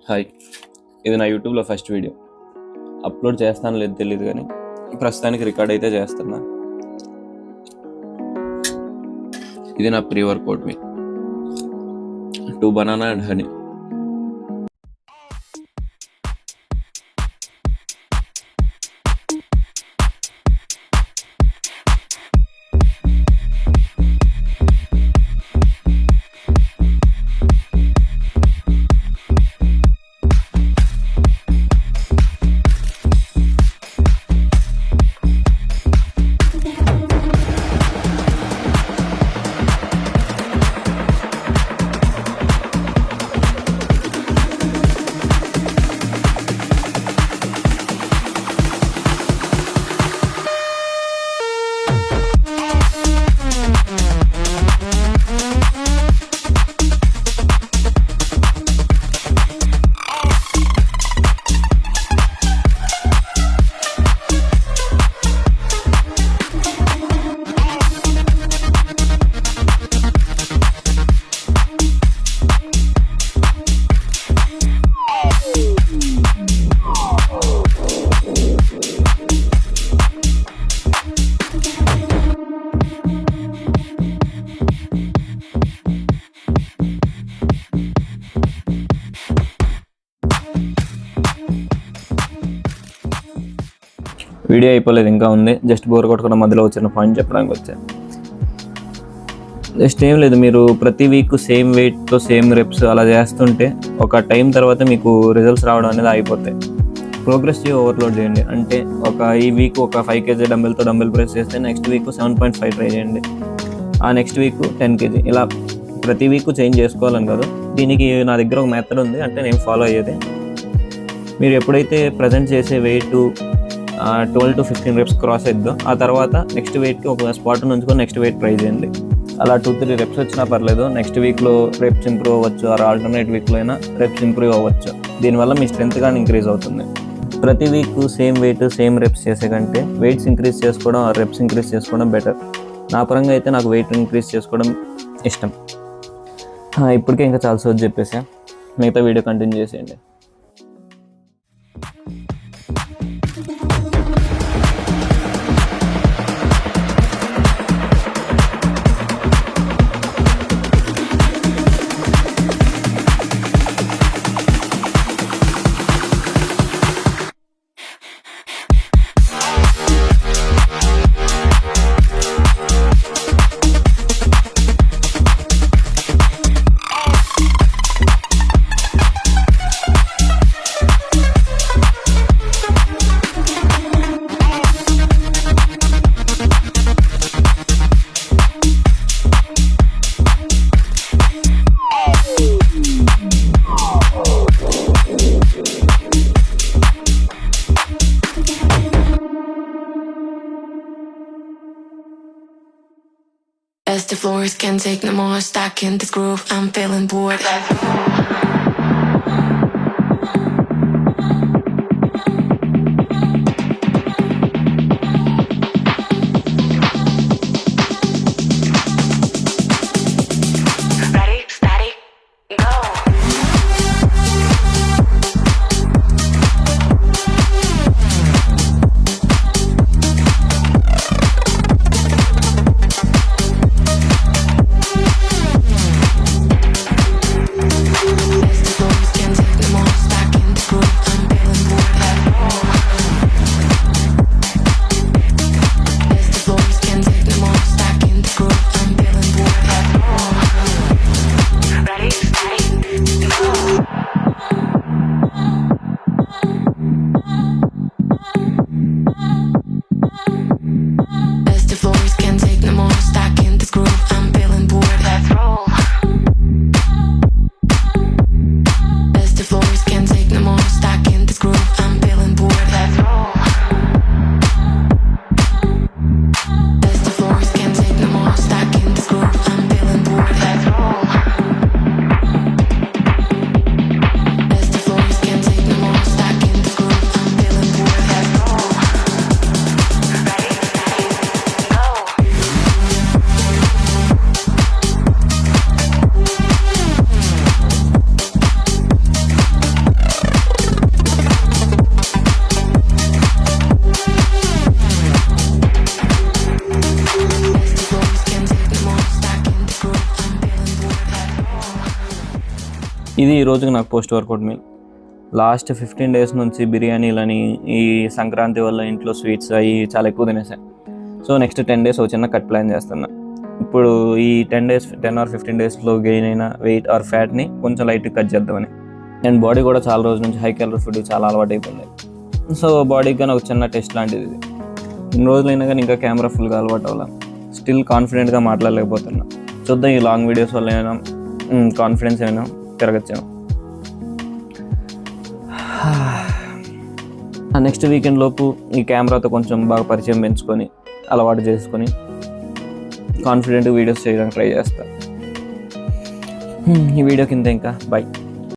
Hi, ఇది నా యూట్యూబ్లో ఫస్ట్ వీడియో. అప్లోడ్ చేస్తాను లేదు తెలియదు, కానీ ప్రస్తుతానికి రికార్డ్ అయితే చేస్తున్నా. ఇది నా pre workout me 2 banana and honey. Video అయిపోలేదు, ఇంకా ఉంది. జస్ట్ బోర్ కొట్టుకోవడం మధ్యలో వచ్చిన పాయింట్ చెప్పడానికి వచ్చాను. జస్ట్ ఏం లేదు, మీరు ప్రతి వీక్ సేమ్ వెయిట్తో సేమ్ రెప్స్ అలా చేస్తుంటే ఒక టైం తర్వాత మీకు రిజల్ట్స్ రావడం అనేది అయిపోతాయి. ప్రోగ్రెసివ్ ఓవర్లోడ్ చేయండి. అంటే ఈ వీక్ ఒక 5 kg డంబెల్తో డంబెల్ ప్రెస్ చేస్తే నెక్స్ట్ వీక్ 7.5 ట్రై చేయండి. ఆ నెక్స్ట్ వీక్ 10 kg, ఇలా ప్రతి వీక్ చేంజ్ చేసుకోవాలని కాదు. దీనికి నా దగ్గర ఒక మెథడ్ ఉంది, అంటే నేను ఫాలో అయ్యేది. మీరు ఎప్పుడైతే ప్రజెంట్ చేసే వెయిట్ 12 to 15 reps క్రాస్ అయిద్దో, ఆ తర్వాత నెక్స్ట్ వెయిట్కి ఒక స్పాట్ ఉంచుకొని నెక్స్ట్ వెయిట్ ట్రై చేయండి. అలా 2-3 reps వచ్చినా పర్లేదు. నెక్స్ట్ వీక్లో రెప్స్ ఇంప్రూవ్ అవ్వచ్చు, ఆర్ ఆల్టర్నేట్ వీక్లో అయినా రెప్స్ ఇంప్రూవ్ అవ్వచ్చు. దీనివల్ల మీ స్ట్రెంత్ కానీ ఇంక్రీజ్ అవుతుంది. ప్రతి week same wait same reps చేసే కంటే వెయిట్స్ ఇంక్రీజ్ చేసుకోవడం, రెప్స్ ఇంక్రీజ్ చేసుకోవడం బెటర్. నా పరంగా అయితే నాకు వెయిట్ ఇంక్రీజ్ చేసుకోవడం ఇష్టం. ఇప్పటికే ఇంకా చాలా సోది చెప్పేసా, మిగతా వీడియో కంటిన్యూ చేసేయండి. As the floors can't take no more, stuck in this groove, I'm feeling bored. Ready, steady, go. ఇది ఈ రోజుకి నాకు post workout meal. Last 15 days నుంచి బిర్యానీలని ఈ సంక్రాంతి వల్ల ఇంట్లో స్వీట్స్ అవి చాలా ఎక్కువ తినేసాను. సో నెక్స్ట్ 10 days ఒక చిన్న కట్ ప్లాన్ చేస్తున్నా. ఇప్పుడు ఈ 10 or 15 daysలో గెయిన్ అయిన వెయిట్ ఆర్ ఫ్యాట్ని కొంచెం లైట్గా కట్ చేద్దామని. అండ్ బాడీ కూడా చాలా రోజుల నుంచి హై క్యాలరీ ఫుడ్ చాలా అలవాటు అయిపోయింది. సో బాడీకి కానీ ఒక చిన్న టెస్ట్ లాంటిది ఇది. ఇన్ని రోజులైనా కానీ ఇంకా కెమెరా ఫుల్గా అలవాటు అవ్వాలి. స్టిల్ కాన్ఫిడెంట్గా మాట్లాడలేకపోతున్నా. చూద్దాం ఈ లాంగ్ వీడియోస్ వల్ల ఏమైనా కాన్ఫిడెన్స్ ఏమైనా పెరగచ్చాము. నెక్స్ట్ వీకెండ్ లోపు ఈ కెమెరాతో కొంచెం బాగా పరిచయం పెంచుకొని అలవాటు చేసుకొని కాన్ఫిడెంట్గా వీడియోస్ చేయడానికి ట్రై చేస్తాను. ఈ వీడియో కింద ఇంకా బాయ్.